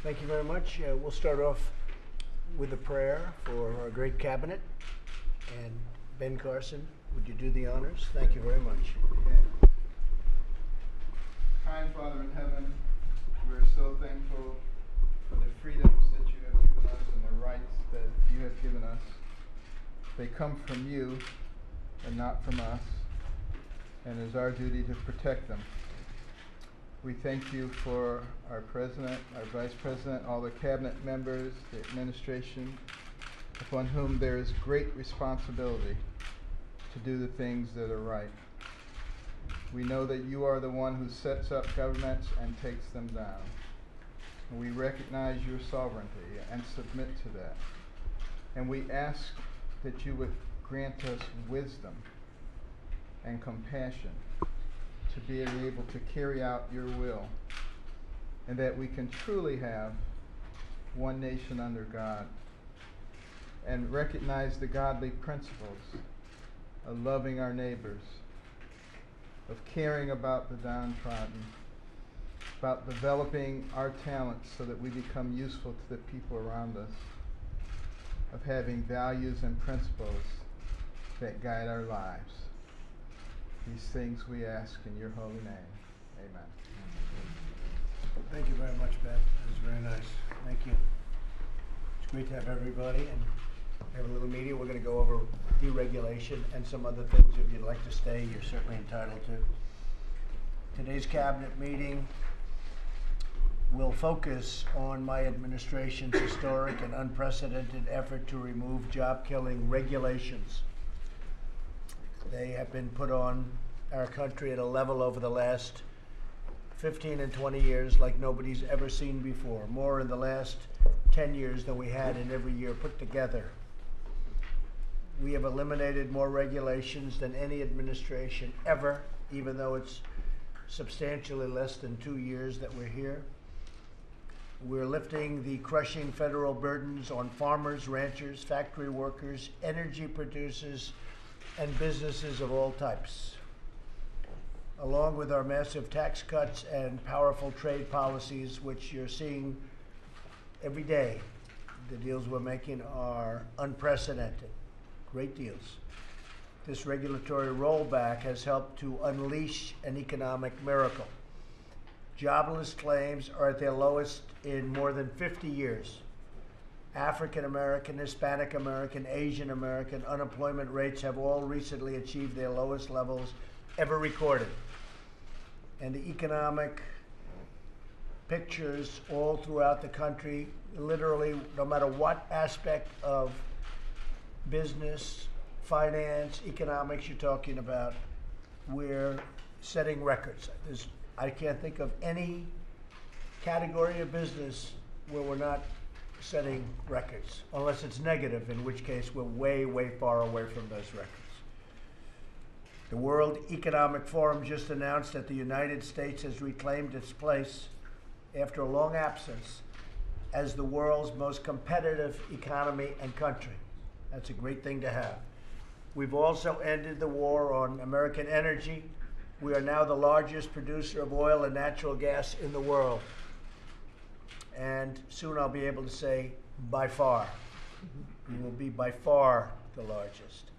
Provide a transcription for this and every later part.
Thank you very much. We'll start off with a prayer for our great cabinet. And Ben Carson, would you do the honors? Thank you very much. Okay. Kind Father in heaven, we're so thankful for the freedoms that you have given us and the rights that you have given us. They come from you and not from us, and it is our duty to protect them. We thank you for our president, our vice president, all the cabinet members, the administration, upon whom there is great responsibility to do the things that are right. We know that you are the one who sets up governments and takes them down. And we recognize your sovereignty and submit to that. And we ask that you would grant us wisdom and compassion to be able to carry out your will, and that we can truly have one nation under God and recognize the godly principles of loving our neighbors, of caring about the downtrodden, about developing our talents so that we become useful to the people around us, of having values and principles that guide our lives. These things we ask in your holy name. Amen. Thank you very much, Ben. That was very nice. Thank you. It's great to have everybody and have a little meeting. We're going to go over deregulation and some other things. If you'd like to stay, you're certainly entitled to. Today's cabinet meeting will focus on my administration's historic and unprecedented effort to remove job-killing regulations. They have been put on our country at a level over the last 15 and 20 years like nobody's ever seen before. More in the last 10 years than we had in every year put together. We have eliminated more regulations than any administration ever, even though it's substantially less than 2 years that we're here. We're lifting the crushing federal burdens on farmers, ranchers, factory workers, energy producers, and businesses of all types. Along with our massive tax cuts and powerful trade policies, which you're seeing every day, the deals we're making are unprecedented. Great deals. This regulatory rollback has helped to unleash an economic miracle. Jobless claims are at their lowest in more than 50 years. African American, Hispanic American, Asian American unemployment rates have all recently achieved their lowest levels ever recorded. And the economic pictures all throughout the country, literally, no matter what aspect of business, finance, economics you're talking about, we're setting records. I can't think of any category of business where we're not setting records, unless it's negative, in which case we're way, way far away from those records. The World Economic Forum just announced that the United States has reclaimed its place after a long absence as the world's most competitive economy and country. That's a great thing to have. We've also ended the war on American energy. We are now the largest producer of oil and natural gas in the world. And soon I'll be able to say, by far. We will be by far the largest.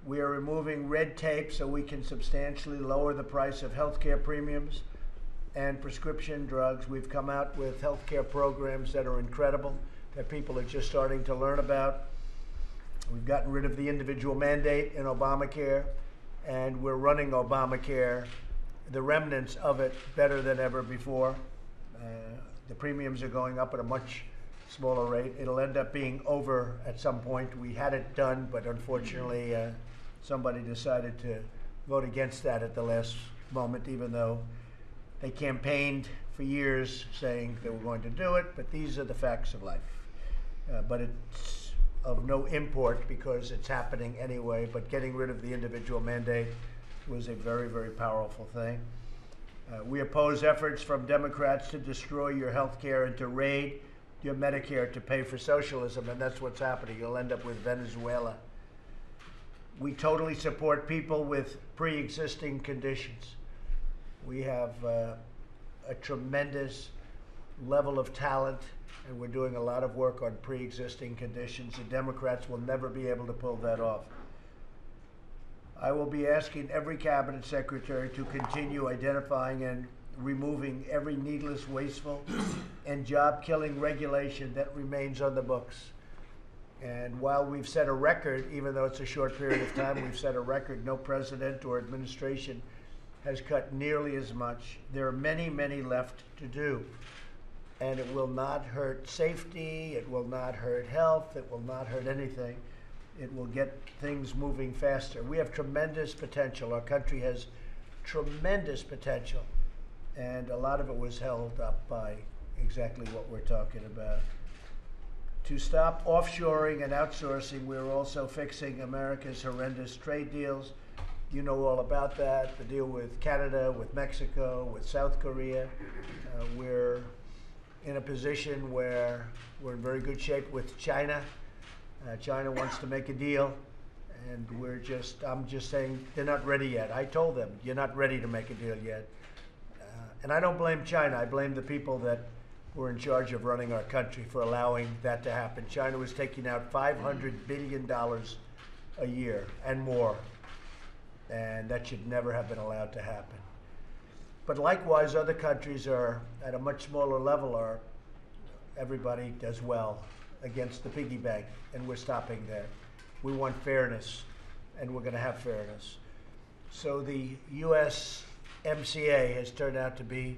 We are removing red tape so we can substantially lower the price of healthcare premiums and prescription drugs. We've come out with healthcare programs that are incredible, that people are just starting to learn about. We've gotten rid of the individual mandate in Obamacare, and we're running Obamacare, the remnants of it, better than ever before. The premiums are going up at a much smaller rate. It'll end up being over at some point. We had it done, but unfortunately somebody decided to vote against that at the last moment, even though they campaigned for years saying they were going to do it. But these are the facts of life. But it's of no import because it's happening anyway. But getting rid of the individual mandate was a very, very powerful thing. We oppose efforts from Democrats to destroy your health care and to raid your Medicare to pay for socialism, and that's what's happening. You'll end up with Venezuela. We totally support people with pre-existing conditions. We have a tremendous level of talent, and we're doing a lot of work on pre-existing conditions. The Democrats will never be able to pull that off. I will be asking every cabinet secretary to continue identifying and removing every needless, wasteful, and job-killing regulation that remains on the books. And while we've set a record, even though it's a short period of time, we've set a record, no president or administration has cut nearly as much. There are many, many left to do. And it will not hurt safety, it will not hurt health, it will not hurt anything. It will get things moving faster. We have tremendous potential. Our country has tremendous potential. And a lot of it was held up by exactly what we're talking about. To stop offshoring and outsourcing, we're also fixing America's horrendous trade deals. You know all about that, the deal with Canada, with Mexico, with South Korea. We're in a position where we're in very good shape with China. China wants to make a deal, and I'm just saying they're not ready yet. I told them, you're not ready to make a deal yet. And I don't blame China. I blame the people that were in charge of running our country for allowing that to happen. China was taking out $500 billion a year and more, and that should never have been allowed to happen. But likewise, other countries are at a much smaller level. Everybody does well against the piggy bank, and we're stopping there. We want fairness, and we're going to have fairness. So the USMCA has turned out to be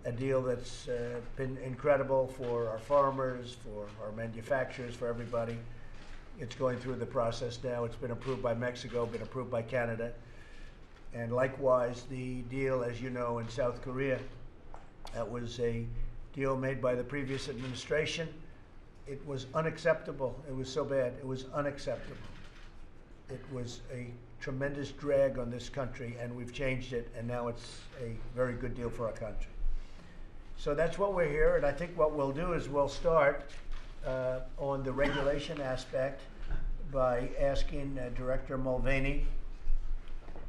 a deal that's been incredible for our farmers, for our manufacturers, for everybody. It's going through the process now. It's been approved by Mexico, been approved by Canada. And likewise, the deal, as you know, in South Korea, that was a deal made by the previous administration. It was unacceptable. It was so bad. It was unacceptable. It was a tremendous drag on this country, and we've changed it, and now it's a very good deal for our country. So that's what we're here, and I think what we'll do is we'll start on the regulation aspect by asking Director Mulvaney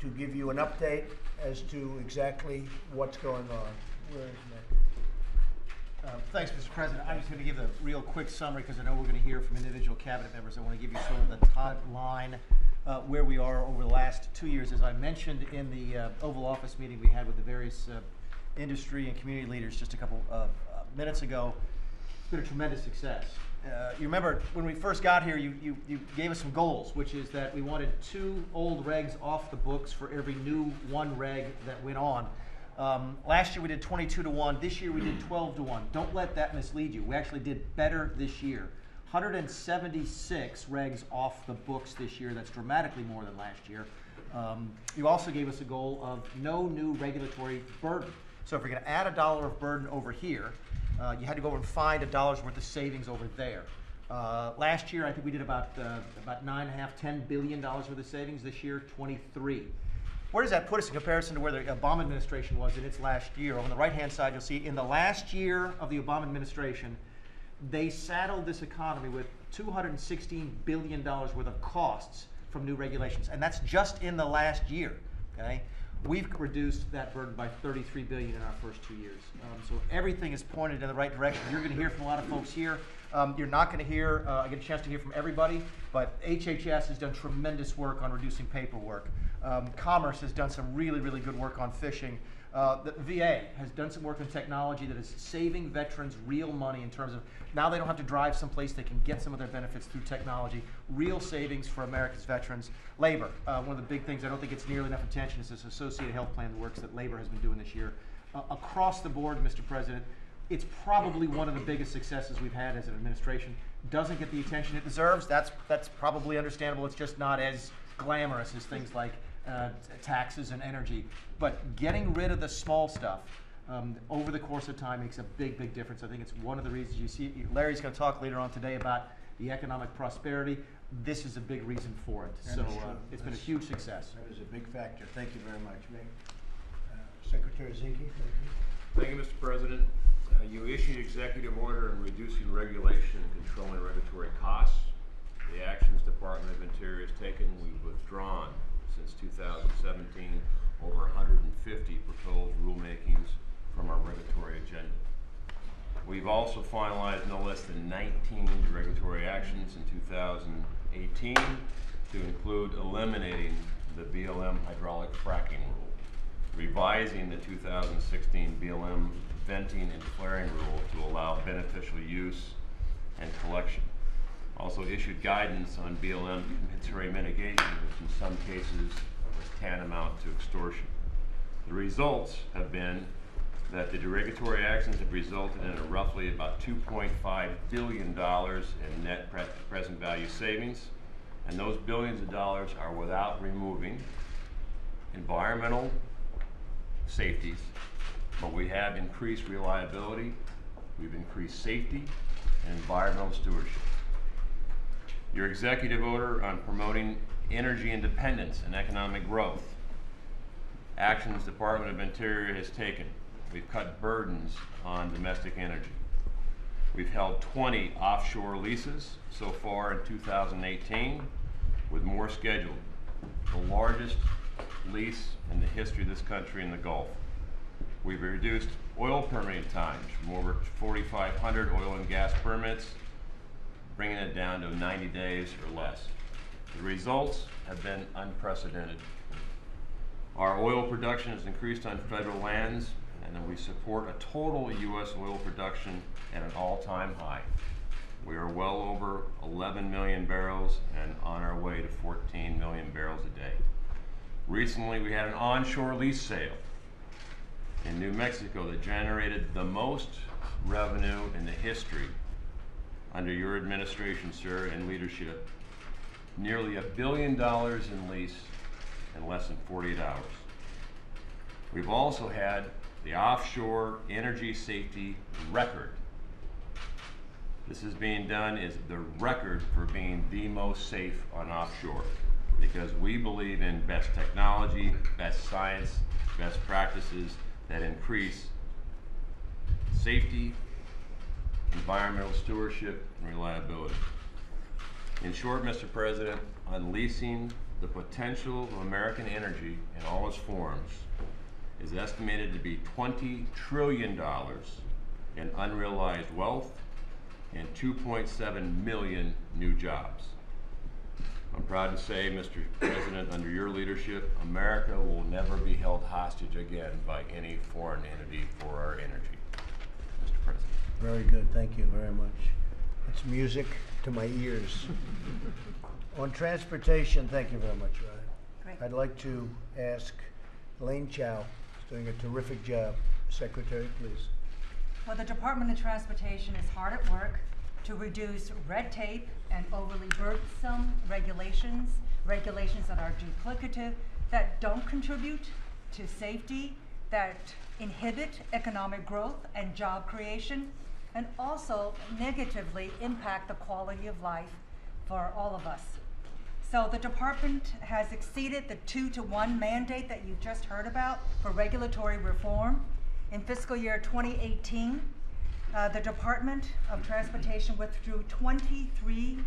to give you an update as to exactly what's going on. Where is Nick? Thanks, Mr. President. I'm just going to give a real quick summary because I know we're going to hear from individual cabinet members. I want to give you sort of the top line where we are over the last 2 years. As I mentioned in the Oval Office meeting we had with the various industry and community leaders just a couple of minutes ago, it's been a tremendous success. You remember when we first got here, you gave us some goals, which is that we wanted 2 old regs off the books for every new 1 reg that went on. Last year we did 22-1. This year we did 12-1. Don't let that mislead you. We actually did better this year. 176 regs off the books this year. That's dramatically more than last year. You also gave us a goal of no new regulatory burden. So if you're going to add $1 of burden over here, you had to go over and find $1 worth of savings over there. Last year, I think we did about $9.5–10 billion worth of savings. This year, 23. Where does that put us in comparison to where the Obama administration was in its last year? On the right-hand side, you'll see in the last year of the Obama administration, they saddled this economy with $216 billion worth of costs from new regulations, and that's just in the last year. Okay. We've reduced that burden by $33 billion in our first 2 years. So everything is pointed in the right direction. You're going to hear from a lot of folks here. You're not going to hear, I get a chance to hear from everybody, but HHS has done tremendous work on reducing paperwork. Commerce has done some really, really good work on fishing. The VA has done some work in technology that is saving veterans real money in terms of now they don't have to drive someplace, they can get some of their benefits through technology. Real savings for America's veterans. Labor, one of the big things I don't think gets nearly enough attention is this associated health plan, the works that labor has been doing this year. Across the board, Mr. President, it's probably one of the biggest successes we've had as an administration. Doesn't get the attention it deserves. That's probably understandable. It's just not as glamorous as things like taxes and energy. But getting rid of the small stuff over the course of time makes a big, big difference. I think it's one of the reasons you see, Larry's going to talk later on today about the economic prosperity. This is a big reason for it. So it's been a huge success. That is a big factor. Thank you very much, Mick. Secretary Zinke, thank you. Thank you, Mr. President. You issued executive order on reducing regulation and controlling regulatory costs. The actions Department of Interior has taken, we've withdrawn since 2017 over 150 proposed rulemakings from our regulatory agenda. We've also finalized no less than 19 regulatory actions in 2018 to include eliminating the BLM hydraulic fracking rule, revising the 2016 BLM venting and flaring rule to allow beneficial use and collection. Also issued guidance on BLM compensatory mitigation, which in some cases was tantamount to extortion. The results have been that the regulatory actions have resulted in a roughly about $2.5 billion in net present value savings, and those billions of dollars are without removing environmental safeties, but we have increased reliability, we've increased safety, and environmental stewardship. Your executive order on promoting energy independence and economic growth, actions the Department of Interior has taken. We've cut burdens on domestic energy. We've held 20 offshore leases so far in 2018, with more scheduled. The largest lease in the history of this country in the Gulf. We've reduced oil permitting times from over 4,500 oil and gas permits, bringing it down to 90 days or less. The results have been unprecedented. Our oil production has increased on federal lands, and then we support a total U.S. oil production at an all-time high. We are well over 11 million barrels and on our way to 14 million barrels a day. Recently, we had an onshore lease sale in New Mexico that generated the most revenue in the history under your administration, sir, and leadership. Nearly $1 billion in lease in less than 48 hours. We've also had the offshore energy safety record. This is being done as the record for being the most safe on offshore, because we believe in best technology, best science, best practices that increase safety, environmental stewardship, and reliability. In short, Mr. President, unleashing the potential of American energy in all its forms is estimated to be $20 trillion in unrealized wealth and 2.7 million new jobs. I'm proud to say, Mr. President, under your leadership, America will never be held hostage again by any foreign entity for our energy. Mr. President. Very good, thank you very much. It's music to my ears. On transportation, thank you very much, Ryan. Great. I'd like to ask Elaine Chao, who's doing a terrific job. Secretary, please. Well, the Department of Transportation is hard at work to reduce red tape and overly burdensome regulations that are duplicative, that don't contribute to safety, that inhibit economic growth and job creation, and also negatively impact the quality of life for all of us. So the department has exceeded the 2-to-1 mandate that you just heard about for regulatory reform. In fiscal year 2018, the Department of Transportation withdrew 23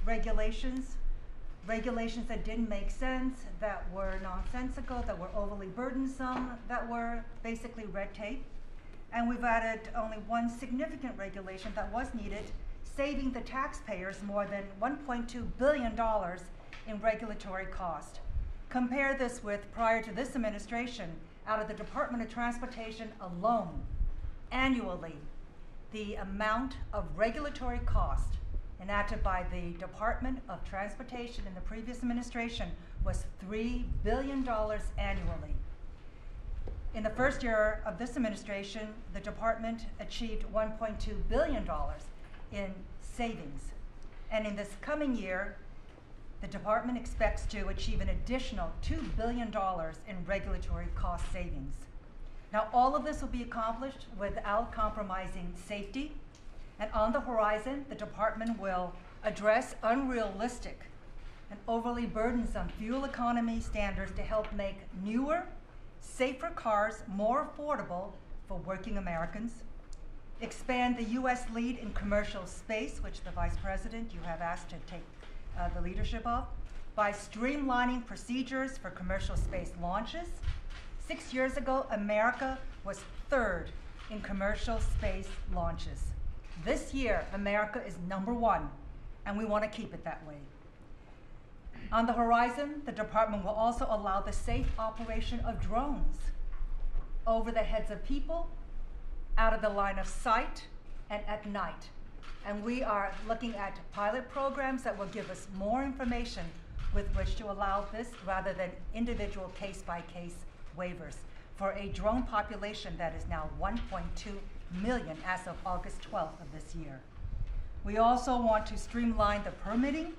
regulations that didn't make sense, that were nonsensical, that were overly burdensome, that were basically red tape. And we've added only one significant regulation that was needed, saving the taxpayers more than $1.2 billion in regulatory cost. Compare this with prior to this administration, out of the Department of Transportation alone, annually, the amount of regulatory cost enacted by the Department of Transportation in the previous administration was $3 billion annually. In the first year of this administration, the department achieved $1.2 billion in savings. And in this coming year, the department expects to achieve an additional $2 billion in regulatory cost savings. Now, all of this will be accomplished without compromising safety. And on the horizon, the department will address unrealistic and overly burdensome fuel economy standards to help make newer, safer cars more affordable for working Americans, expand the U.S. lead in commercial space, which the Vice President you have asked to take the leadership of, by streamlining procedures for commercial space launches. 6 years ago, America was third in commercial space launches. This year, America is #1, and we want to keep it that way. On the horizon, the department will also allow the safe operation of drones over the heads of people, out of the line of sight, and at night. And we are looking at pilot programs that will give us more information with which to allow this rather than individual case-by-case waivers for a drone population that is now 1.2 million as of August 12th of this year. We also want to streamline the permitting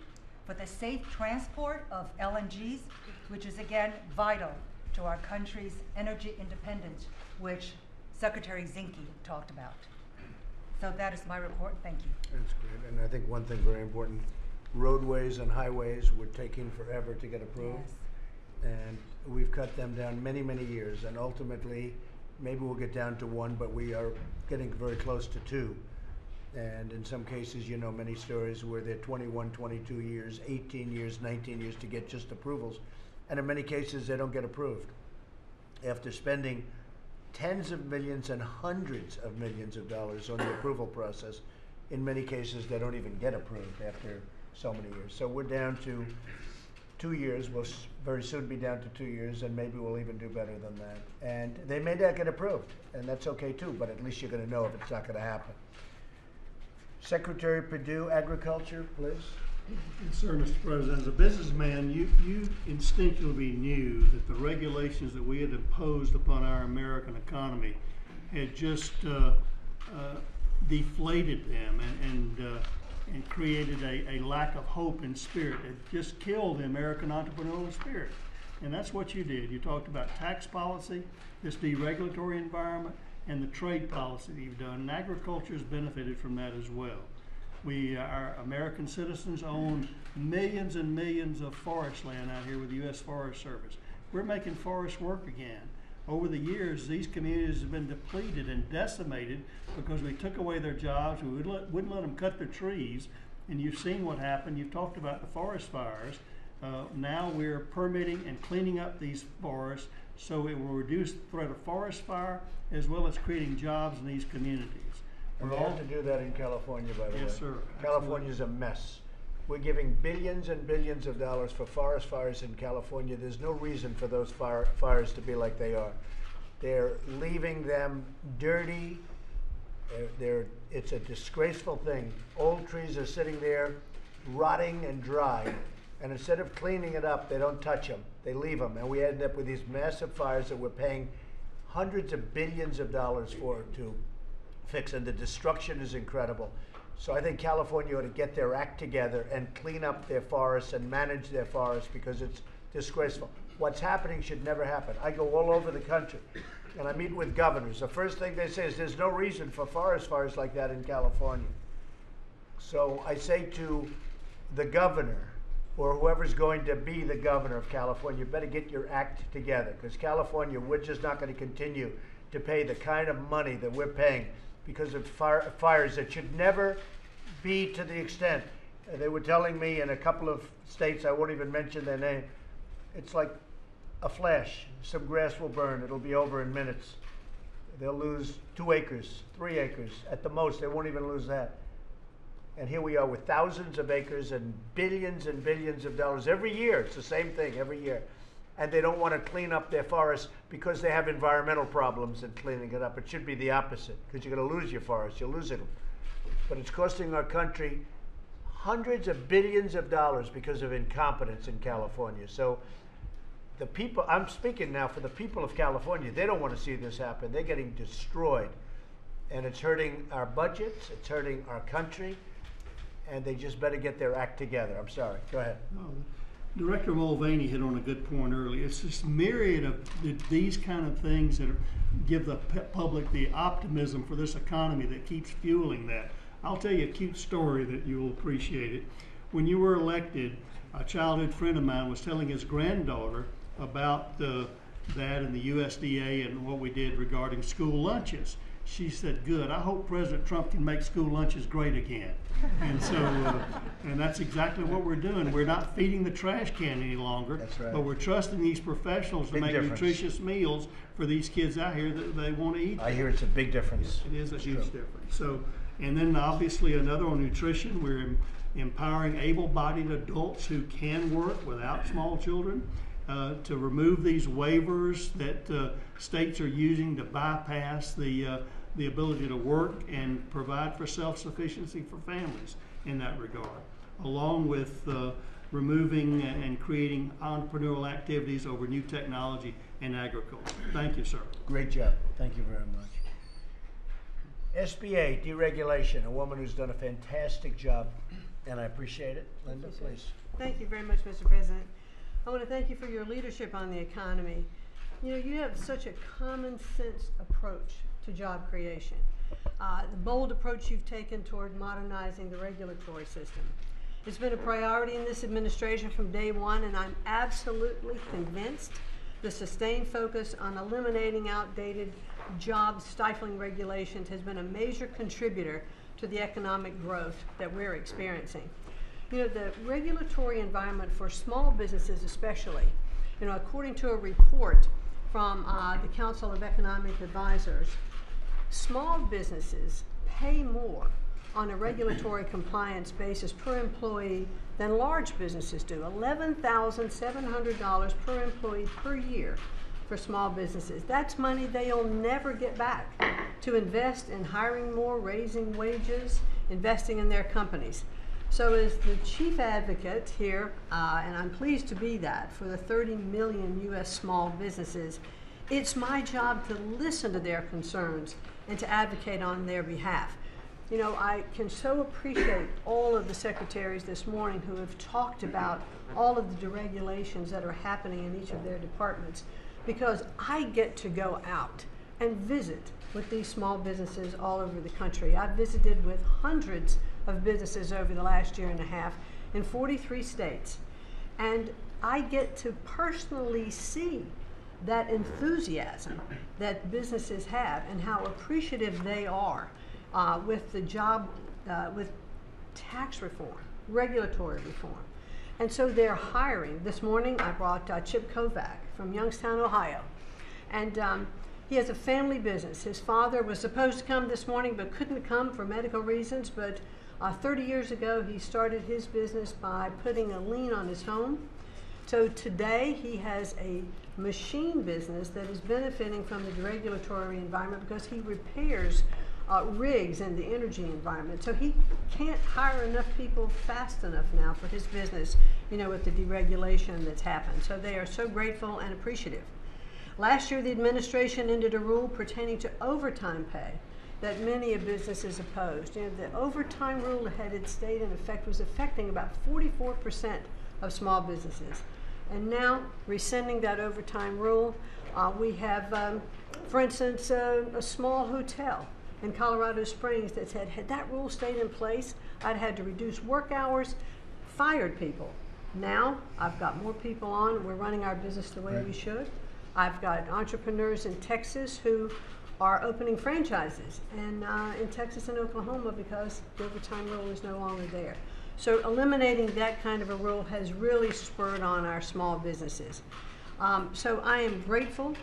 for the safe transport of LNGs, which is again vital to our country's energy independence, which Secretary Zinke talked about. So that is my report. Thank you. That's great, and I think one thing very important, roadways and highways were taking forever to get approved. Yes. And we've cut them down many, many years, and ultimately, maybe we'll get down to 1, but we are getting very close to 2. And in some cases, you know, many stories where they're 21, 22 years, 18 years, 19 years to get just approvals. And in many cases, they don't get approved. After spending tens of millions and hundreds of millions of dollars on the approval process, in many cases, they don't even get approved after so many years. So we're down to 2 years. We'll very soon be down to 2 years, and maybe we'll even do better than that. And they may not get approved, and that's okay too, but at least you're going to know if it's not going to happen. Secretary Perdue, Agriculture, please. Yes, sir, Mr. President. As a businessman, you instinctively knew that the regulations that we had imposed upon our American economy had just deflated them and created a lack of hope and spirit. It just killed the American entrepreneurial spirit. And that's what you did. You talked about tax policy, this deregulatory environment, and the trade policy that you've done. And agriculture has benefited from that as well. Our American citizens own millions and millions of forest land out here with the U.S. Forest Service. We're making forest work again. Over the years, these communities have been depleted and decimated because we took away their jobs. We wouldn't let them cut their trees. And you've seen what happened. You've talked about the forest fires. Now we're permitting and cleaning up these forests so it will reduce the threat of forest fire as well as creating jobs in these communities. And we have to do that in California, by the way. Yes, sir. California's a mess. We're giving billions and billions of dollars for forest fires in California. There's no reason for those fires to be like they are. They're leaving them dirty. It's a disgraceful thing. Old trees are sitting there rotting and dry. And instead of cleaning it up, they don't touch them. They leave them. And we end up with these massive fires that we're paying hundreds of billions of dollars for to fix, and the destruction is incredible. So I think California ought to get their act together and clean up their forests and manage their forests because it's disgraceful. What's happening should never happen. I go all over the country and I meet with governors. The first thing they say is there's no reason for forest fires like that in California. So I say to the governor or whoever's going to be the governor of California, you better get your act together because California, we're just not going to continue to pay the kind of money that we're paying because of fires that should never be to the extent. They were telling me in a couple of states, I won't even mention their name, it's like a flash. Some grass will burn, it'll be over in minutes. They'll lose 2 acres, 3 acres. At the most, they won't even lose that. And here we are with thousands of acres and billions of dollars every year. It's the same thing every year. And they don't want to clean up their forests because they have environmental problems in cleaning it up. It should be the opposite, because you're going to lose your forests. You're losing them. But it's costing our country hundreds of billions of dollars because of incompetence in California. So the people, I'm speaking now for the people of California, they don't want to see this happen. They're getting destroyed. And it's hurting our budgets. It's hurting our country. And they just better get their act together. I'm sorry. Go ahead. Director Mulvaney hit on a good point earlier. It's this myriad of these kind of things that give the public the optimism for this economy that keeps fueling that. I'll tell you a cute story that you'll appreciate it. When you were elected, a childhood friend of mine was telling his granddaughter about that and the USDA and what we did regarding school lunches. she said, good, I hope President Trump can make school lunches great again. And so, and that's exactly what we're doing. We're not feeding the trash can any longer. That's right. But we're trusting these professionals to Big make difference. nutritious meals for these kids out here that they want to eat. I hear it's a big difference. It is a It's huge true. difference. So, and then obviously another on nutrition, we're empowering able-bodied adults who can work without small children to remove these waivers that states are using to bypass the ability to work and provide for self-sufficiency for families in that regard, along with removing and creating entrepreneurial activities over new technology and agriculture. Thank you, sir. Great job. Thank you very much. SBA deregulation, a woman who's done a fantastic job, and I appreciate it. Linda, please. Thank you very much, Mr. President. I want to thank you for your leadership on the economy. You know, you have such a common sense approach to job creation. The bold approach you've taken toward modernizing the regulatory system. It's been a priority in this administration from day one, and I'm absolutely convinced the sustained focus on eliminating outdated job stifling regulations has been a major contributor to the economic growth that we're experiencing. You know, the regulatory environment for small businesses especially, you know, according to a report from the Council of Economic Advisors, small businesses pay more on a regulatory compliance basis per employee than large businesses do. $11,700 per employee per year for small businesses. That's money they'll never get back to invest in hiring more, raising wages, investing in their companies. So as the chief advocate here, and I'm pleased to be that, for the 30 million U.S. small businesses, it's my job to listen to their concerns and to advocate on their behalf. You know, I can so appreciate all of the secretaries this morning who have talked about all of the deregulations that are happening in each of their departments, because I get to go out and visit with these small businesses all over the country. I've visited with hundreds of businesses over the last year and a half in 43 states, and I get to personally see that enthusiasm that businesses have and how appreciative they are with the job, with tax reform, regulatory reform. And so they're hiring. This morning I brought Chip Kovac from Youngstown, Ohio. And he has a family business. His father was supposed to come this morning but couldn't come for medical reasons. But 30 years ago he started his business by putting a lien on his home. So today he has a machine business that is benefiting from the deregulatory environment because he repairs rigs in the energy environment. So he can't hire enough people fast enough now for his business, you know, with the deregulation that's happened. So they are so grateful and appreciative. Last year, the administration ended a rule pertaining to overtime pay that many of businesses opposed. You know, the overtime rule that had stayed in effect was affecting about 44% of small businesses. And now, rescinding that overtime rule, we have, for instance, a small hotel in Colorado Springs that said, had that rule stayed in place, I'd had to reduce work hours, fired people. Now, I've got more people on, we're running our business the way we should. I've got entrepreneurs in Texas who are opening franchises, and in Texas and Oklahoma because the overtime rule is no longer there. So eliminating that kind of a rule has really spurred on our small businesses. So I am grateful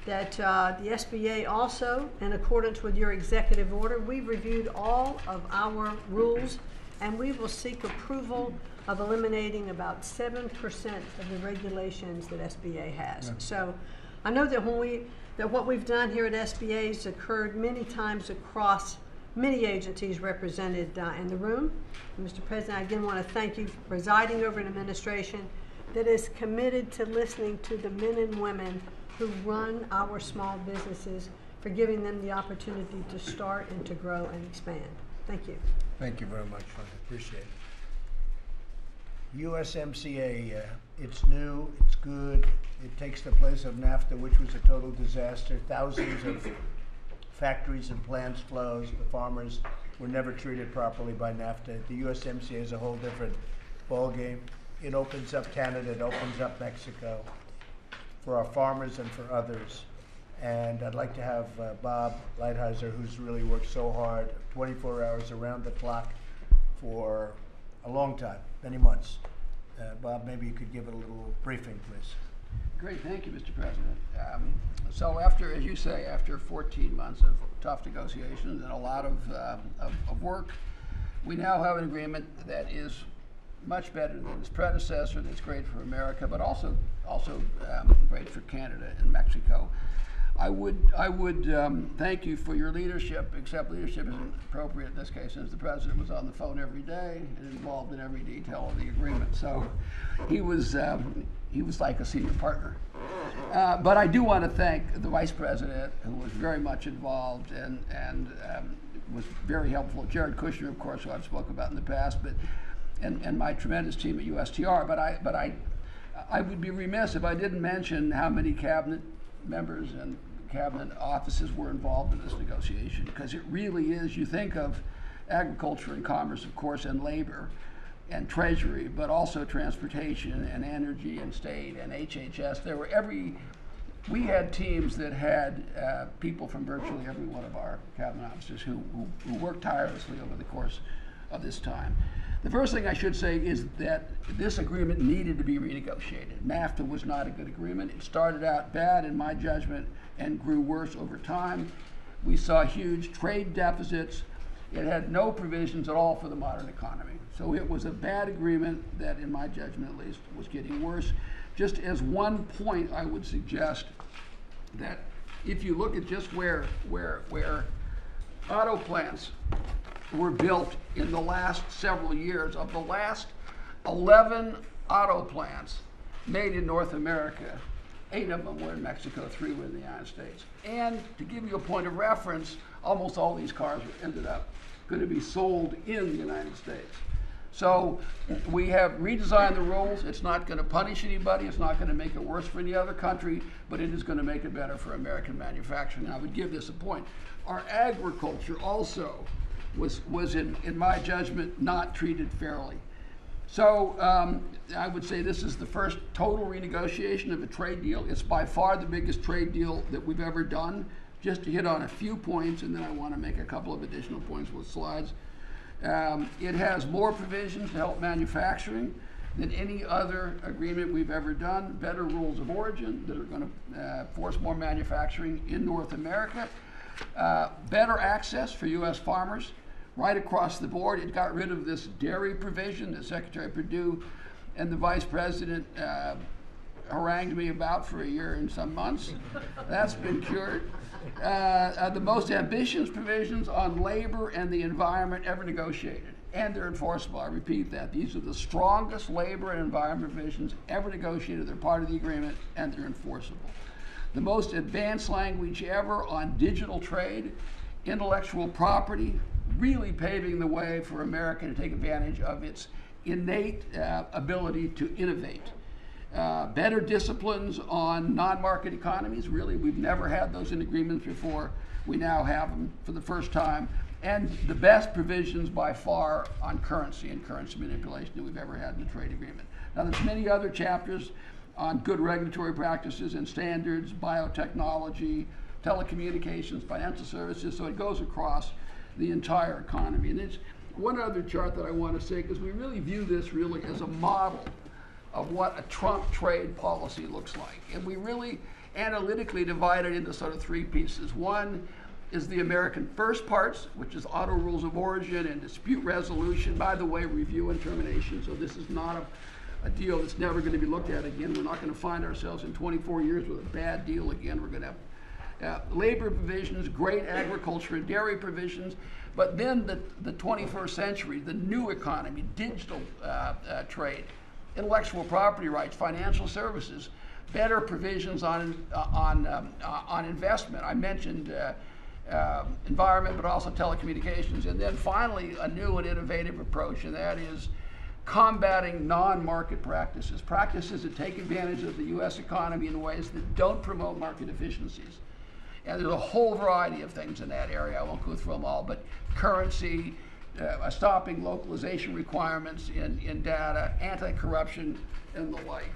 that the SBA also, in accordance with your executive order, we've reviewed all of our rules and we will seek approval of eliminating about 7% of the regulations that SBA has. Yeah. So I know that what we've done here at SBA has occurred many times across many agencies represented in the room. And Mr. President, I again want to thank you for presiding over an administration that is committed to listening to the men and women who run our small businesses, for giving them the opportunity to start and to grow and expand. Thank you. Thank you very much, Linda. Appreciate it. USMCA, it's new, it's good. It takes the place of NAFTA, which was a total disaster. Thousands of factories and plants closed. The farmers were never treated properly by NAFTA. The USMCA is a whole different ballgame. It opens up Canada, it opens up Mexico for our farmers and for others. And I'd like to have Bob Lighthizer, who's really worked so hard, 24 hours around the clock for a long time, many months. Bob, maybe you could give it a little briefing, please. Great, thank you, Mr. President. So after, as you say, after 14 months of tough negotiations and a lot of work, we now have an agreement that is much better than its predecessor, that's great for America, but also great for Canada and Mexico. I would thank you for your leadership, except leadership isn't appropriate in this case, since the President was on the phone every day and involved in every detail of the agreement. So he was like a senior partner. But I do want to thank the Vice President, who was very much involved and was very helpful. Jared Kushner, of course, who I've spoken about in the past, and my tremendous team at USTR. But I would be remiss if I didn't mention how many cabinet members and cabinet offices were involved in this negotiation, because it really is, you think of agriculture and commerce, of course, and labor and treasury, but also transportation and energy and state and HHS. We had teams that had people from virtually every one of our cabinet offices who worked tirelessly over the course of this time. The first thing I should say is that this agreement needed to be renegotiated. NAFTA was not a good agreement. It started out bad, in my judgment, and grew worse over time. We saw huge trade deficits. It had no provisions at all for the modern economy. So it was a bad agreement that, in my judgment at least, was getting worse. Just as one point, I would suggest that if you look at just where auto plants were built in the last several years, of the last 11 auto plants made in North America, 8 of them were in Mexico, 3 were in the United States. And to give you a point of reference, almost all these cars ended up going to be sold in the United States. So we have redesigned the rules. It's not going to punish anybody. It's not going to make it worse for any other country, but it is going to make it better for American manufacturing. I would give this a point. Our agriculture also was in my judgment, not treated fairly. So I would say this is the first total renegotiation of a trade deal. It's by far the biggest trade deal that we've ever done. Just to hit on a few points, and then I want to make a couple of additional points with slides. It has more provisions to help manufacturing than any other agreement we've ever done. Better rules of origin that are going to force more manufacturing in North America. Better access for U.S. farmers right across the board. It got rid of this dairy provision that Secretary Perdue and the Vice President harangued me about for a year and some months. That's been cured. The most ambitious provisions on labor and the environment ever negotiated, and they're enforceable. I repeat that. These are the strongest labor and environment provisions ever negotiated. They're part of the agreement, and they're enforceable. The most advanced language ever on digital trade, intellectual property, really paving the way for America to take advantage of its innate ability to innovate. Better disciplines on non-market economies. Really, we've never had those in agreements before. We now have them for the first time. And the best provisions by far on currency and currency manipulation that we've ever had in a trade agreement. Now, there's many other chapters on good regulatory practices and standards, biotechnology, telecommunications, financial services, so it goes across the entire economy. And it's one other chart that I want to say, because we really view this really as a model of what a Trump trade policy looks like. And we really analytically divide it into sort of 3 pieces. One is the American first parts, which is auto rules of origin and dispute resolution, by the way, review and termination. So this is not a deal that's never going to be looked at again. We're not going to find ourselves in 24 years with a bad deal again. We're going to have labor provisions, great agriculture and dairy provisions, but then the 21st century, the new economy, digital trade, intellectual property rights, financial services, better provisions on investment. I mentioned environment, but also telecommunications. And then finally, a new and innovative approach, and that is combating non-market practices, practices that take advantage of the U.S. economy in ways that don't promote market efficiencies. And there's a whole variety of things in that area. I won't go through them all, but currency, stopping localization requirements in data, anti-corruption, and the like.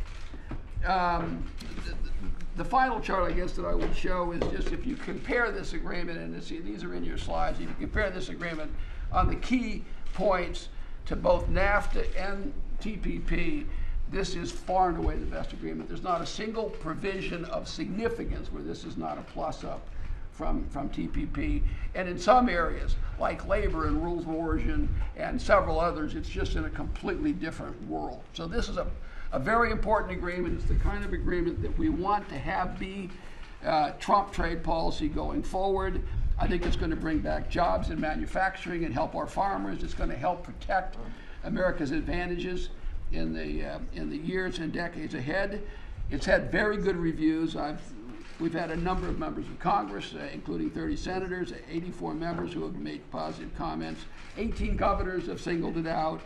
the final chart, I guess, that I would show is just if you compare this agreement, and these are in your slides, if you compare this agreement on the key points to both NAFTA and TPP, this is far and away the best agreement. There's not a single provision of significance where this is not a plus up from TPP. And in some areas, like labor and rules of origin and several others, it's just in a completely different world. So this is a very important agreement. It's the kind of agreement that we want to have be Trump trade policy going forward. I think it's going to bring back jobs in manufacturing and help our farmers. It's going to help protect America's advantages in the years and decades ahead. It's had very good reviews. We've had a number of members of Congress, including 30 senators, 84 members who have made positive comments. 18 governors have singled it out.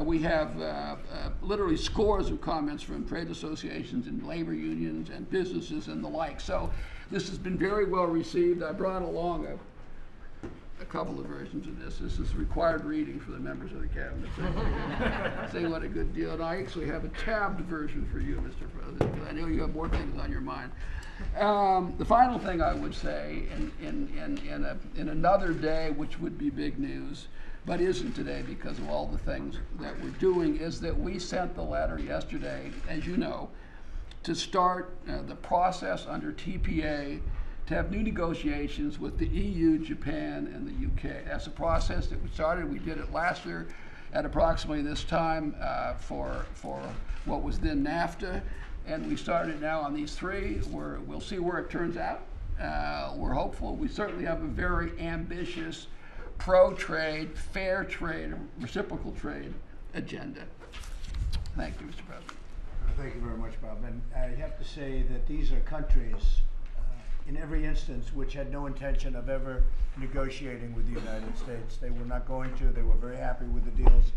We have literally scores of comments from trade associations and labor unions and businesses and the like. So this has been very well received. I brought along a couple of versions of this. This is required reading for the members of the cabinet. Say what a good deal. And I actually have a tabbed version for you, Mr. President, because I know you have more things on your mind. The final thing I would say in another day, which would be big news, but isn't today because of all the things that we're doing, is that we sent the letter yesterday, as you know, to start the process under TPA to have new negotiations with the EU, Japan, and the UK. That's a process that we started. We did it last year at approximately this time for what was then NAFTA, and we started now on these three. We'll see where it turns out. We're hopeful. We certainly have a very ambitious pro-trade, fair trade, reciprocal trade agenda. Thank you, Mr. President. Thank you very much, Bob. And I have to say that these are countries, in every instance, which had no intention of ever negotiating with the United States. They were not going to. They were very happy with the deals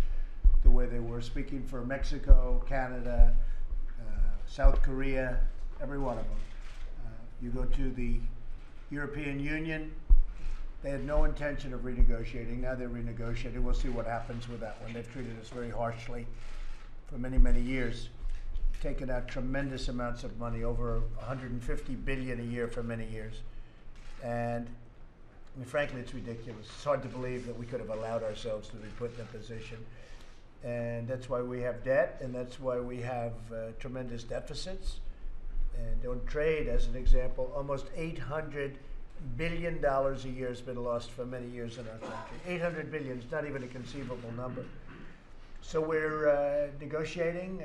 the way they were. Speaking for Mexico, Canada, South Korea, every one of them. You go to the European Union, they had no intention of renegotiating. Now they're renegotiating. We'll see what happens with that one. They've treated us very harshly for many, many years. Taken out tremendous amounts of money, over 150 billion a year for many years. And I mean, frankly, it's ridiculous. It's hard to believe that we could have allowed ourselves to be put in a position. And that's why we have debt, and that's why we have tremendous deficits. And on trade, as an example, almost $800 billion a year has been lost for many years in our country. 800 billion is not even a conceivable number. So we're negotiating,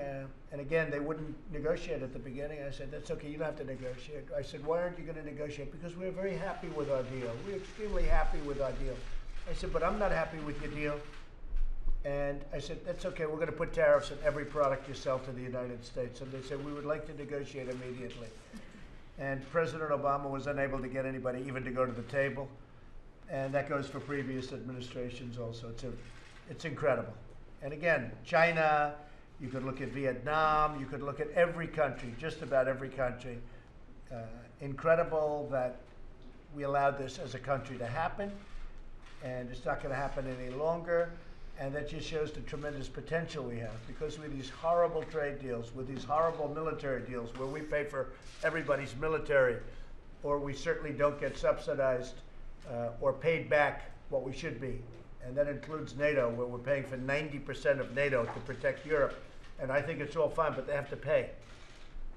and again, they wouldn't negotiate at the beginning. I said, that's okay, you don't have to negotiate. I said, why aren't you going to negotiate? Because we're very happy with our deal. We're extremely happy with our deal. I said, but I'm not happy with your deal. And I said, that's okay, we're going to put tariffs on every product you sell to the United States. And they said, we would like to negotiate immediately. And President Obama was unable to get anybody even to go to the table. And that goes for previous administrations also. It's incredible. And again, China, you could look at Vietnam, you could look at every country, just about every country. Incredible that we allowed this as a country to happen, and it's not going to happen any longer. And that just shows the tremendous potential we have, because with these horrible trade deals, with these horrible military deals where we pay for everybody's military, or we certainly don't get subsidized or paid back what we should be. And that includes NATO, where we're paying for 90% of NATO to protect Europe. And I think it's all fine, but they have to pay.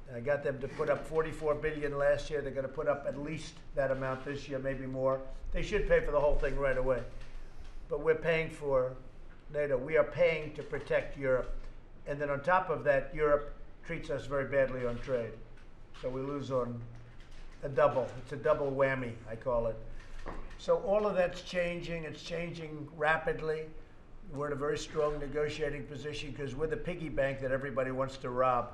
And I got them to put up $44 billion last year. They're going to put up at least that amount this year, maybe more. They should pay for the whole thing right away. But we're paying for NATO. We are paying to protect Europe. And then on top of that, Europe treats us very badly on trade. So we lose on a double. It's a double whammy, I call it. So all of that's changing. It's changing rapidly. We're in a very strong negotiating position because we're the piggy bank that everybody wants to rob.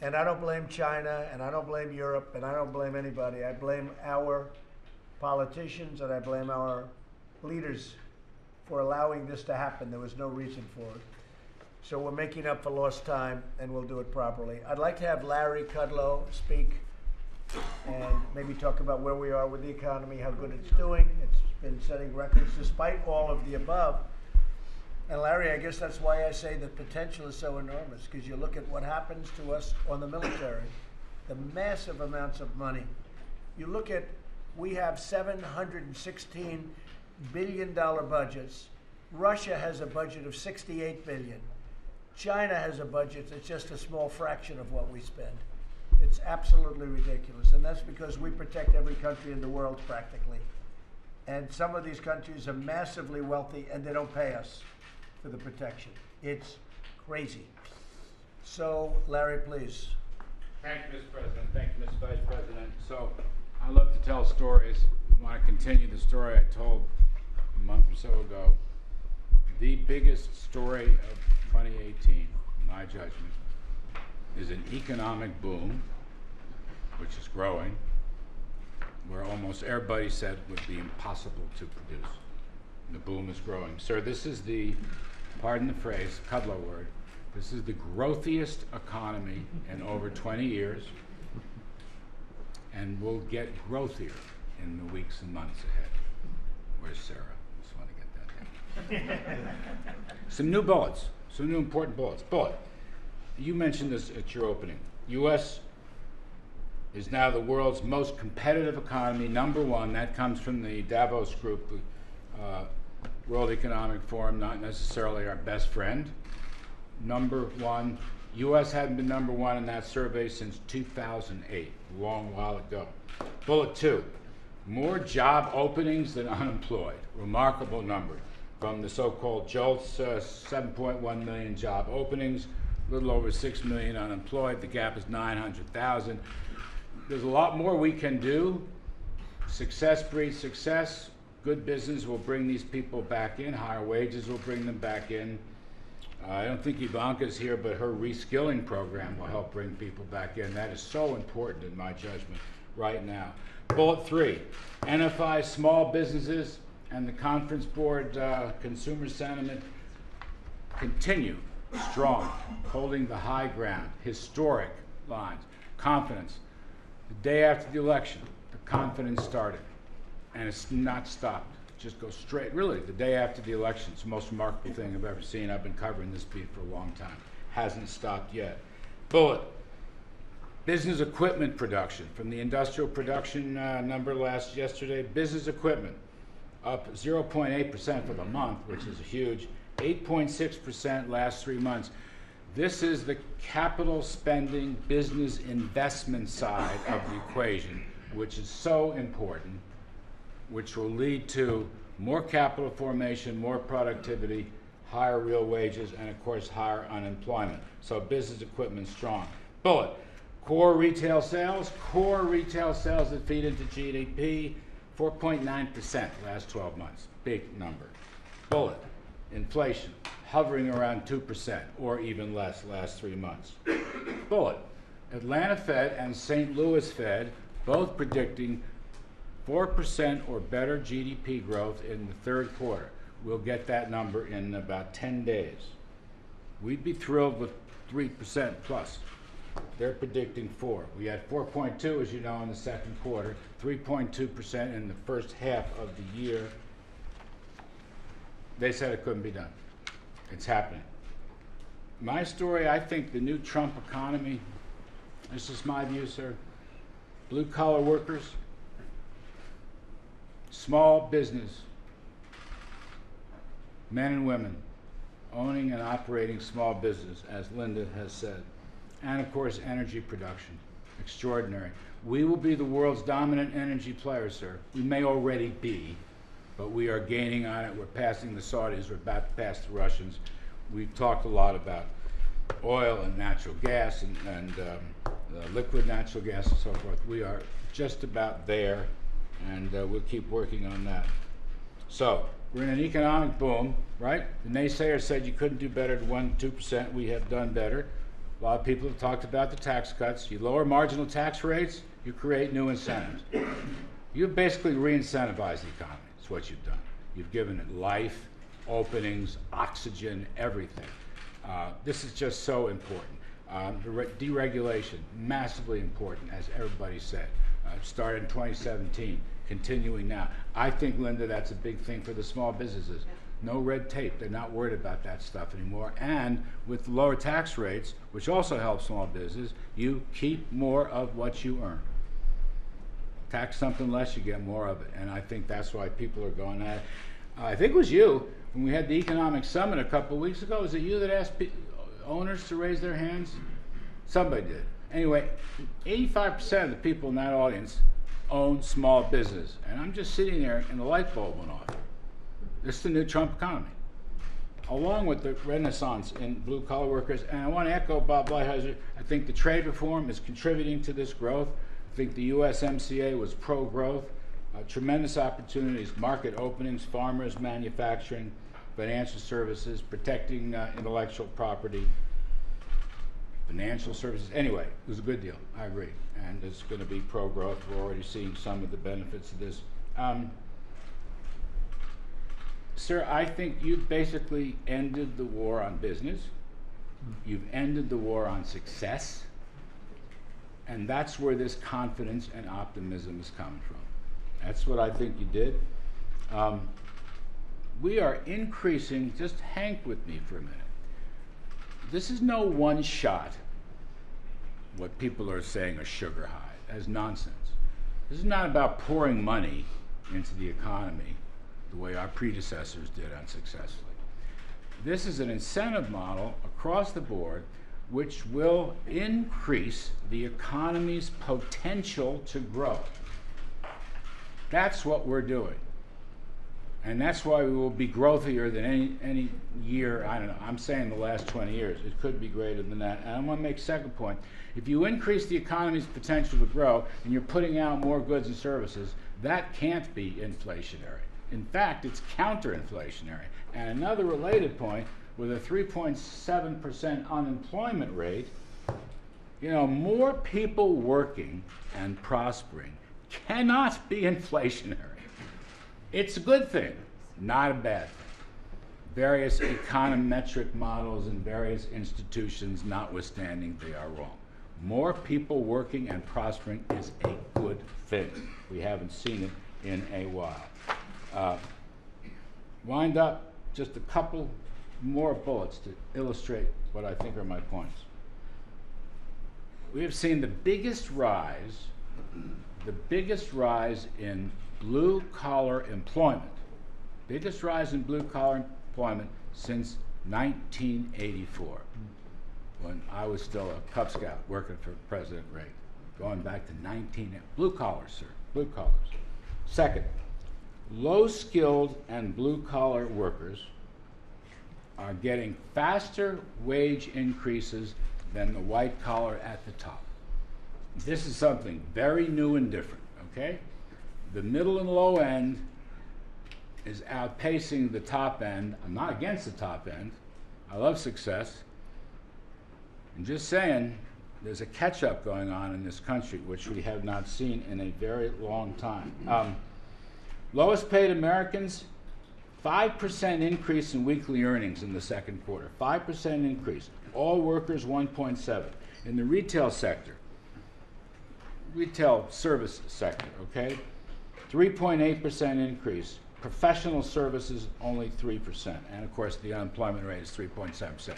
And I don't blame China, and I don't blame Europe, and I don't blame anybody. I blame our politicians, and I blame our leaders for allowing this to happen. There was no reason for it. So we're making up for lost time, and we'll do it properly. I'd like to have Larry Kudlow speak and maybe talk about where we are with the economy, how good it's doing. It's been setting records despite all of the above. And Larry, I guess that's why I say the potential is so enormous, because you look at what happens to us on the military, the massive amounts of money. You look at, we have $716 billion budgets. Russia has a budget of $68 billion. China has a budget that's just a small fraction of what we spend. It's absolutely ridiculous, and that's because we protect every country in the world practically. And some of these countries are massively wealthy and they don't pay us for the protection. It's crazy. So, Larry, please. Thank you, Mr. President. Thank you, Mr. Vice President. So, I love to tell stories. I want to continue the story I told a month or so ago. The biggest story of 2018, in my judgment, is an economic boom, which is growing, where almost everybody said would be impossible to produce. The boom is growing. Sir, this is the, pardon the phrase, cuddler word, this is the growthiest economy in over 20 years, and will get growthier in the weeks and months ahead. Where's Sarah? Just want to get that down. Some new bullets, some new important bullets. Bullet, you mentioned this at your opening. U.S. is now the world's most competitive economy, #1. That comes from the Davos Group, World Economic Forum, not necessarily our best friend. #1. U.S. hadn't been #1 in that survey since 2008, a long while ago. Bullet 2, more job openings than unemployed. Remarkable number. From the so-called JOLTS, 7.1 million job openings, a little over 6 million unemployed. The gap is 900,000. There's a lot more we can do. Success breeds success. Good business will bring these people back in. Higher wages will bring them back in. I don't think Ivanka's here, but her reskilling program will help bring people back in. That is so important in my judgment right now. Bullet 3, NFI small businesses and the Conference Board consumer sentiment continue strong, holding the high ground, historic lines, confidence. The day after the election, the confidence started, and it's not stopped. Just go straight, really, the day after the election. It's the most remarkable thing I've ever seen. I've been covering this beat for a long time. Hasn't stopped yet. Bullet, business equipment production. From the industrial production number yesterday, business equipment up 0.8% for the month, which is huge. 8.6% last 3 months. This is the capital spending, business investment side of the equation, which is so important, which will lead to more capital formation, more productivity, higher real wages, and of course higher unemployment. So business equipment strong. Bullet, core retail sales that feed into GDP, 4.9% last 12 months, big number. Bullet, inflation, hovering around 2% or even less last 3 months. Bullet, Atlanta Fed and St. Louis Fed both predicting 4% or better GDP growth in the third quarter. We'll get that number in about 10 days. We'd be thrilled with 3% plus. They're predicting 4. We had 4.2, as you know, in the second quarter, 3.2% in the first half of the year. They said it couldn't be done. It's happening. My story, I think the new Trump economy, this is my view, sir, blue-collar workers, small business, men and women owning and operating small business, as Linda has said, and of course energy production, extraordinary. We will be the world's dominant energy player, sir. We may already be, but we are gaining on it. We're passing the Saudis, we're about to pass the Russians. We've talked a lot about oil and natural gas and liquid natural gas and so forth. We are just about there, and we'll keep working on that. So, we're in an economic boom, right? The naysayers said you couldn't do better than 1-2%. We have done better. A lot of people have talked about the tax cuts. You lower marginal tax rates, you create new incentives. You've basically re-incentivized the economy. That's what you've done. You've given it life, openings, oxygen, everything. This is just so important. Deregulation, massively important, as everybody said. Started in 2017, continuing now. I think, Linda, that's a big thing for the small businesses. No red tape. They're not worried about that stuff anymore. And with lower tax rates, which also helps small business, you keep more of what you earn. Tax something less, you get more of it. And I think that's why people are going at it. I think it was you, when we had the economic summit a couple of weeks ago, was it you that asked owners to raise their hands? Somebody did. Anyway, 85% of the people in that audience own small business. And I'm just sitting there and the light bulb went off. This is the new Trump economy, along with the renaissance in blue-collar workers. And I want to echo Bob Lighthizer. I think the trade reform is contributing to this growth. I think the USMCA was pro-growth. Tremendous opportunities, market openings, farmers, manufacturing, financial services, protecting intellectual property, financial services. Anyway, it was a good deal. I agree. And it's going to be pro-growth. We're already seeing some of the benefits of this. Sir, I think you've basically ended the war on business. You've ended the war on success. And that's where this confidence and optimism is coming from. That's what I think you did. We are increasing, just hang with me for a minute. This is no one shot, what people are saying a sugar high. That's nonsense. This is not about pouring money into the economy the way our predecessors did unsuccessfully. This is an incentive model across the board which will increase the economy's potential to grow. That's what we're doing. And that's why we will be growthier than any year, I don't know, I'm saying the last 20 years. It could be greater than that. And I want to make a second point. If you increase the economy's potential to grow and you're putting out more goods and services, that can't be inflationary. In fact, it's counter-inflationary. And another related point, with a 3.7% unemployment rate, you know, more people working and prospering cannot be inflationary. It's a good thing, not a bad thing. Various econometric models and various institutions notwithstanding, they are wrong. More people working and prospering is a good thing. We haven't seen it in a while. Wind up just a couple more bullets to illustrate what I think are my points. We have seen the biggest rise in blue-collar employment, biggest rise in blue-collar employment since 1984, when I was still a Cub Scout working for President Reagan, going back to blue collars, sir, blue collars. Second, low-skilled and blue-collar workers are getting faster wage increases than the white collar at the top. This is something very new and different, okay? The middle and low end is outpacing the top end. I'm not against the top end. I love success. I'm just saying there's a catch-up going on in this country, which we have not seen in a very long time. Lowest paid Americans, 5% increase in weekly earnings in the second quarter. 5% increase. All workers, 1.7. In the retail sector, retail service sector, okay? 3.8% increase. Professional services, only 3%. And of course, the unemployment rate is 3.7%.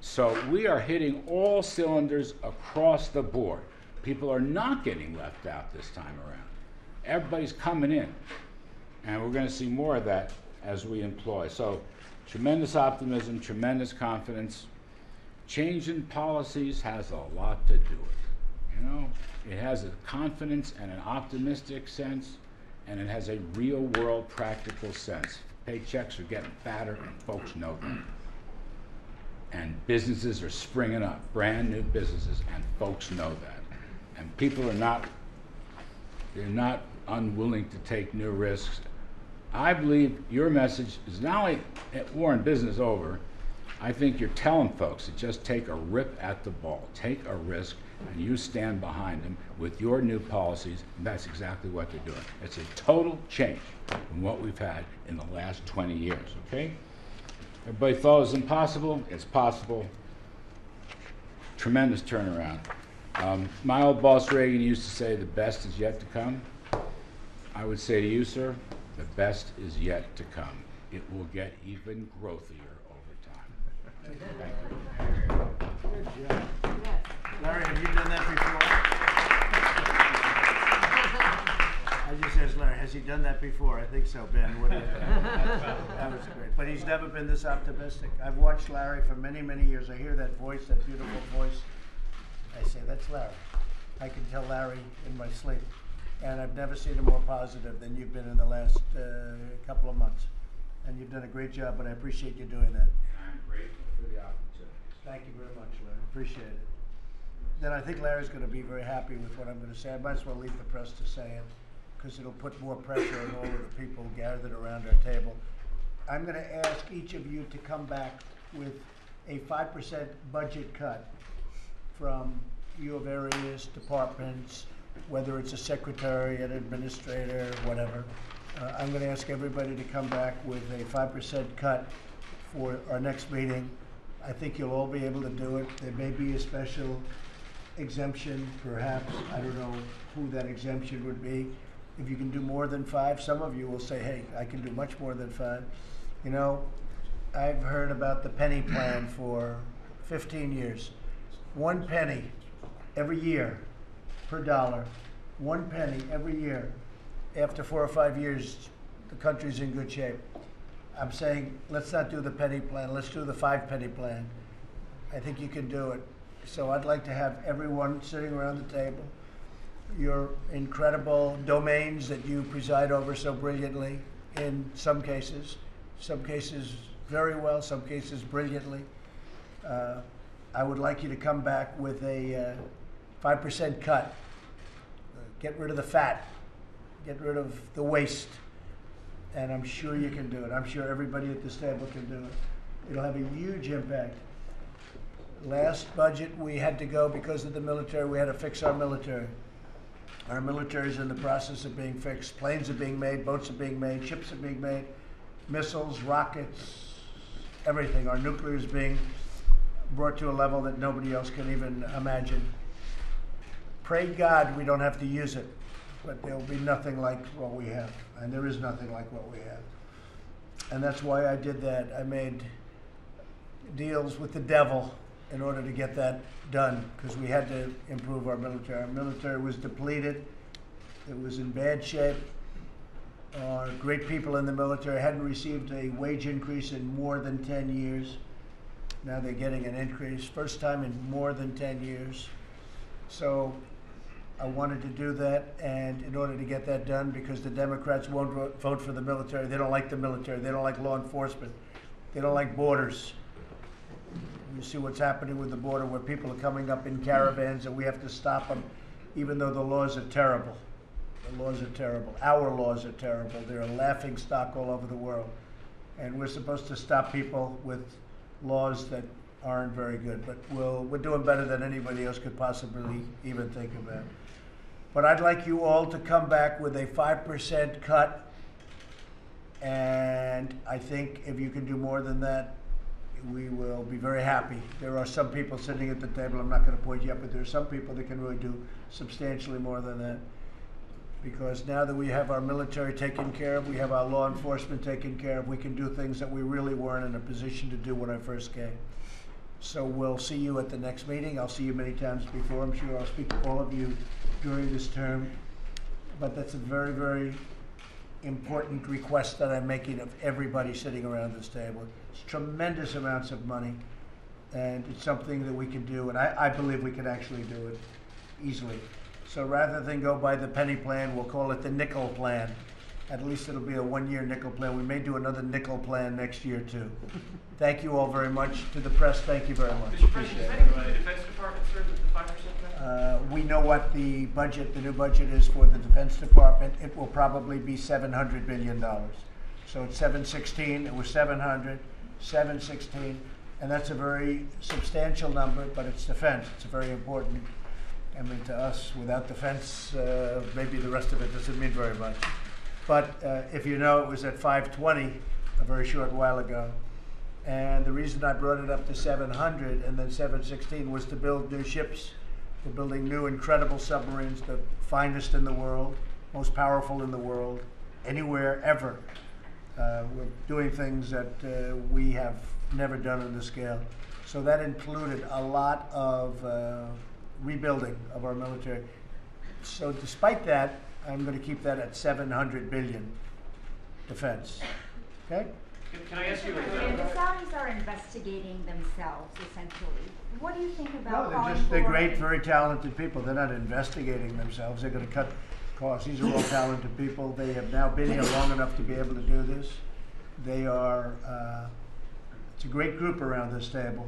So we are hitting all cylinders across the board. People are not getting left out this time around. Everybody's coming in. And we're going to see more of that as we employ. So tremendous optimism, tremendous confidence. Change in policies has a lot to do with it. You know, it has a confidence and an optimistic sense, and it has a real world practical sense. Paychecks are getting fatter, and folks know that. And businesses are springing up, brand new businesses, and folks know that. And people are they're not unwilling to take new risks. I believe your message is not only war and business over, I think you're telling folks to just take a rip at the ball, take a risk, and you stand behind them with your new policies, and that's exactly what they're doing. It's a total change from what we've had in the last 20 years, okay? Everybody thought it was impossible. It's possible. Tremendous turnaround. My old boss Reagan used to say, the best is yet to come. I would say to you, sir, the best is yet to come. it will get even growthier over time. Thank you. Yes. Larry, have you done that before? I just asked Larry, has he done that before? I think so, Ben. What do you think? That was great. But he's never been this optimistic. I've watched Larry for many, many years. I hear that voice, that beautiful voice. I say, that's Larry. I can tell Larry in my sleep. And I've never seen him more positive than you've been in the last couple of months. And you've done a great job, but I appreciate you doing that. I'm grateful for the opportunity. Thank you very much, Larry. Appreciate it. Then I think Larry's going to be very happy with what I'm going to say. I might as well leave the press to say it, because it'll put more pressure on all of the people gathered around our table. I'm going to ask each of you to come back with a 5% budget cut from your various departments, whether it's a secretary, an administrator, whatever. I'm going to ask everybody to come back with a 5% cut for our next meeting. I think you'll all be able to do it. There may be a special exemption, perhaps. I don't know who that exemption would be. If you can do more than 5, some of you will say, hey, I can do much more than 5. You know, I've heard about the penny plan for 15 years. 1 penny every year per dollar. 1 penny every year. After 4 or 5 years, the country's in good shape. I'm saying, let's not do the penny plan. Let's do the 5-penny plan. I think you can do it. So I'd like to have everyone sitting around the table, your incredible domains that you preside over so brilliantly in some cases very well, some cases brilliantly. I would like you to come back with a 5% cut. Get rid of the fat, get rid of the waste, and I'm sure you can do it. I'm sure everybody at this table can do it. It'll have a huge impact. Last budget we had to go because of the military. We had to fix our military. Our military is in the process of being fixed. Planes are being made, boats are being made, ships are being made, missiles, rockets, everything. Our nuclear is being brought to a level that nobody else can even imagine. Pray God we don't have to use it, but there will be nothing like what we have. And there is nothing like what we have. And that's why I did that. I made deals with the devil in order to get that done, because we had to improve our military. Our military was depleted. It was in bad shape. Our great people in the military hadn't received a wage increase in more than 10 years. Now they're getting an increase, first time in more than 10 years. So I wanted to do that, and in order to get that done, because the Democrats won't vote for the military. They don't like the military. They don't like law enforcement. They don't like borders. You see what's happening with the border, where people are coming up in caravans and we have to stop them, even though the laws are terrible. The laws are terrible. Our laws are terrible. They're a laughing stock all over the world. And we're supposed to stop people with laws that aren't very good. But we're doing better than anybody else could possibly even think about. But I'd like you all to come back with a 5% cut. And I think if you can do more than that, we will be very happy. There are some people sitting at the table, I'm not going to point you up, but there are some people that can really do substantially more than that. Because now that we have our military taken care of, we have our law enforcement taken care of, we can do things that we really weren't in a position to do when I first came. So we'll see you at the next meeting. I'll see you many times before. I'm sure I'll speak to all of you during this term. But that's a very, very important request that I'm making of everybody sitting around this table. It's tremendous amounts of money, and it's something that we can do, and I believe we can actually do it easily. So rather than go by the penny plan, we'll call it the nickel plan. At least it'll be a 1-year nickel plan. We may do another nickel plan next year too. Thank you all very much. To the press, thank you very much. Mr. President, does any of the Defense Department serve at the 5% cut? We know what the new budget is for the Defense Department. It will probably be $700 billion. So it's 716, it was 700, 716, and that's a very substantial number, but it's defense. It's very important. I mean, to us, without defense, maybe the rest of it doesn't mean very much. But if you know, it was at 520 a very short while ago. And the reason I brought it up to 700 and then 716 was to build new ships. We're building new incredible submarines, the finest in the world, most powerful in the world, anywhere, ever. We're doing things that we have never done on this scale. So that included a lot of rebuilding of our military. So despite that, I'm going to keep that at 700 billion defense. Okay? Can I ask you a President, the Saudis are investigating themselves, essentially. What do you think about No, they're great, very talented people. They're not investigating themselves. They're going to cut costs. These are all talented people. They have now been here long enough to be able to do this. They are, it's a great group around this table.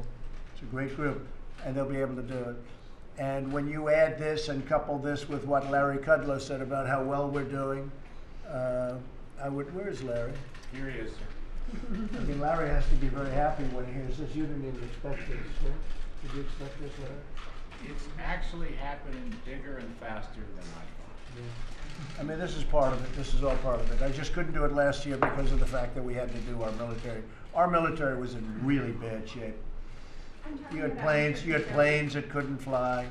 It's a great group, and they'll be able to do it. And when you add this and couple this with what Larry Kudlow said about how well we're doing, where is Larry? Here he is, sir. I mean, Larry has to be very happy when he hears this. You didn't even expect this, right? Did you expect this, Larry? It's actually happening bigger and faster than I thought. Yeah. I mean, this is part of it. This is all part of it. I just couldn't do it last year because of the fact that we had to do our military. Our military was in really bad shape. You had planes that couldn't fly.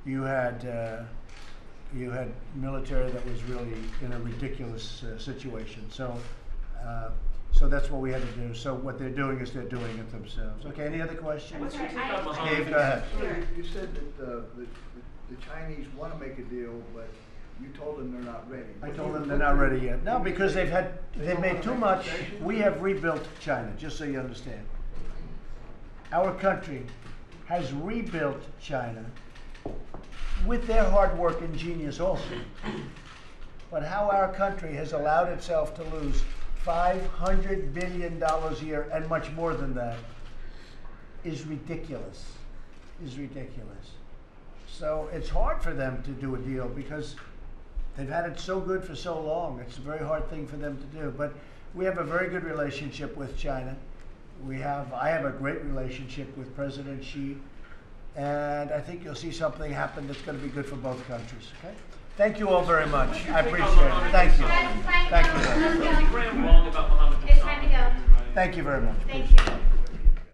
You had military that was really in a ridiculous situation. So that's what we had to do. So what they're doing is they're doing it themselves. Okay, any other questions? What's your take on Mohammed? Steve, go ahead. You said that the Chinese want to make a deal, but you told them they're not ready. I told them they're not ready yet. No, because they've made too much. We have rebuilt China, just so you understand. Our country has rebuilt China with their hard work and genius also. But how our country has allowed itself to lose $500 billion a year and much more than that is ridiculous. So it's hard for them to do a deal because they've had it so good for so long. It's a very hard thing for them to do. But we have a very good relationship with China. I have a great relationship with President Xi. And I think you'll see something happen that's going to be good for both countries. Okay? Thank you all very much. I appreciate it. Thank you. Thank you. You ran wrong about Mohammed. It's time to go. Thank you very much. Thank you.